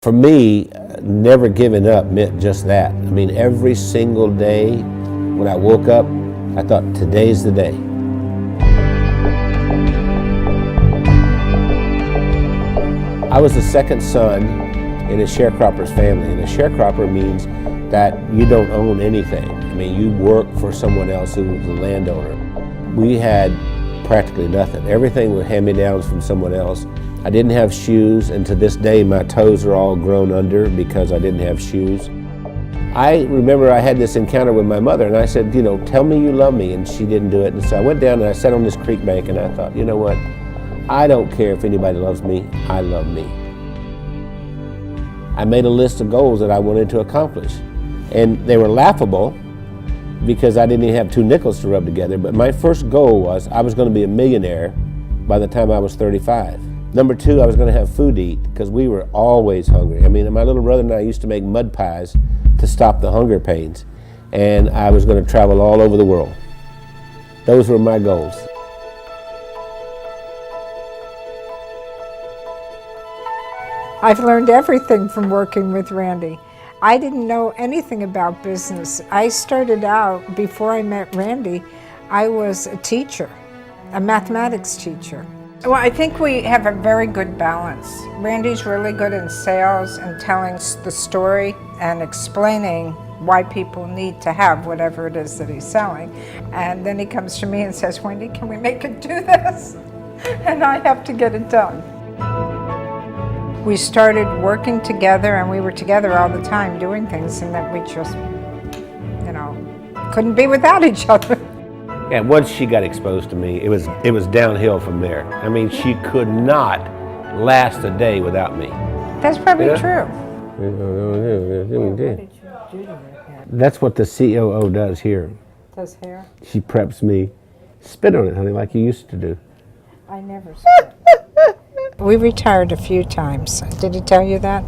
For me, never giving up meant just that. I mean, every single day when I woke up, I thought, today's the day. I was the second son in a sharecropper's family, and a sharecropper means that you don't own anything. I mean, you work for someone else who was the landowner. We had practically nothing. Everything was hand-me-downs from someone else. I didn't have shoes, and to this day my toes are all grown under because I didn't have shoes. I remember I had this encounter with my mother, and I said, you know, tell me you love me, and she didn't do it. And so I went down and I sat on this creek bank, and I thought, you know what? I don't care if anybody loves me, I love me. I made a list of goals that I wanted to accomplish, and they were laughable because I didn't even have 2 nickels to rub together, but my first goal was I was going to be a millionaire by the time I was 35. Number 2, I was going to have food to eat because we were always hungry. I mean, my little brother and I used to make mud pies to stop the hunger pains, and I was going to travel all over the world. Those were my goals. I've learned everything from working with Randy. I didn't know anything about business. I started out, before I met Randy, I was a teacher, a mathematics teacher. Well, I think we have a very good balance. Randy's really good in sales and telling the story and explaining why people need to have whatever it is that he's selling. And then he comes to me and says, Wendy, can we make it do this? And I have to get it done. We started working together, and we were together all the time doing things, and that we just, you know, couldn't be without each other. And once she got exposed to me, it was downhill from there. I mean, she could not last a day without me. That's probably true. That's what the COO does here. Does hair? She preps me. Spit on it, honey, like you used to do. I never spit. We retired a few times. Did he tell you that?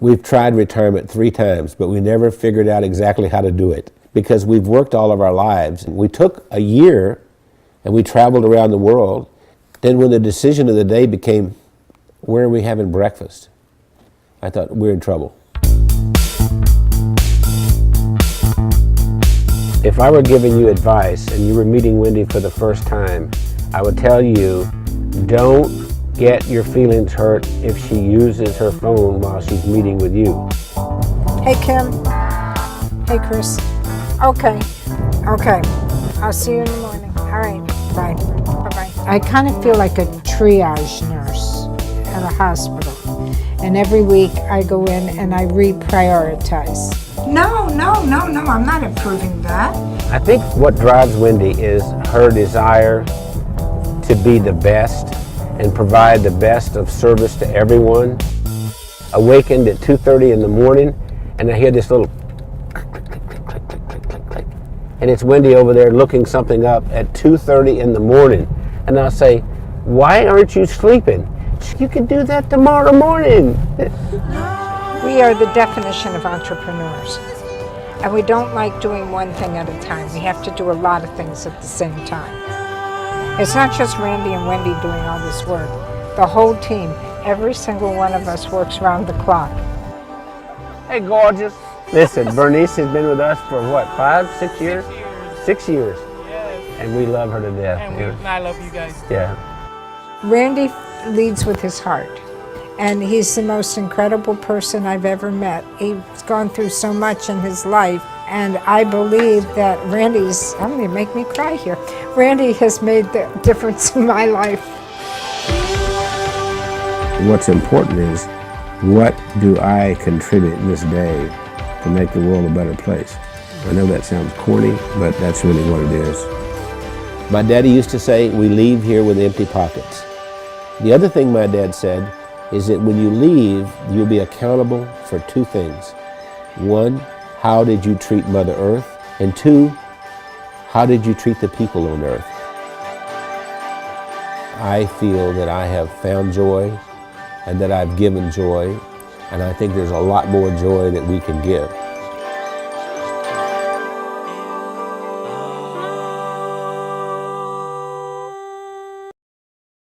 We've tried retirement 3 times, but we never figured out exactly how to do it because we've worked all of our lives. We took a year and we traveled around the world. Then when the decision of the day became, where are we having breakfast? I thought, we're in trouble. If I were giving you advice and you were meeting Wendy for the first time, I would tell you, don't get your feelings hurt if she uses her phone while she's meeting with you. Hey, Kim. Hey, Chris. Okay. I'll see you in the morning. All right. Bye. Bye-bye. I kind of feel like a triage nurse at a hospital. And every week I go in and I reprioritize. No, I'm not approving that. I think what drives Wendy is her desire to be the best and provide the best of service to everyone. Awakened at 2:30 in the morning, and I hear this little click, click, click, click, click, click, click, click. And it's Wendy over there looking something up at 2:30 in the morning. And I'll say, why aren't you sleeping? You can do that tomorrow morning. We are the definition of entrepreneurs. And we don't like doing one thing at a time. We have to do a lot of things at the same time. It's not just Randy and Wendy doing all this work. The whole team, every single one of us works round the clock. Hey, gorgeous. Listen, Bernice has been with us for what, 5, 6 years? 6 years. Yes. And we love her to death. And I love you guys. Yeah. Randy leads with his heart. And he's the most incredible person I've ever met. He's gone through so much in his life. And I believe that Randy's, I'm going to make me cry here. Randy has made the difference in my life. What's important is, what do I contribute this day to make the world a better place? I know that sounds corny, but that's really what it is. My daddy used to say, we leave here with empty pockets. The other thing my dad said is that when you leave, you'll be accountable for 2 things. 1, how did you treat Mother Earth? And 2, how did you treat the people on Earth? I feel that I have found joy and that I've given joy, and I think there's a lot more joy that we can give.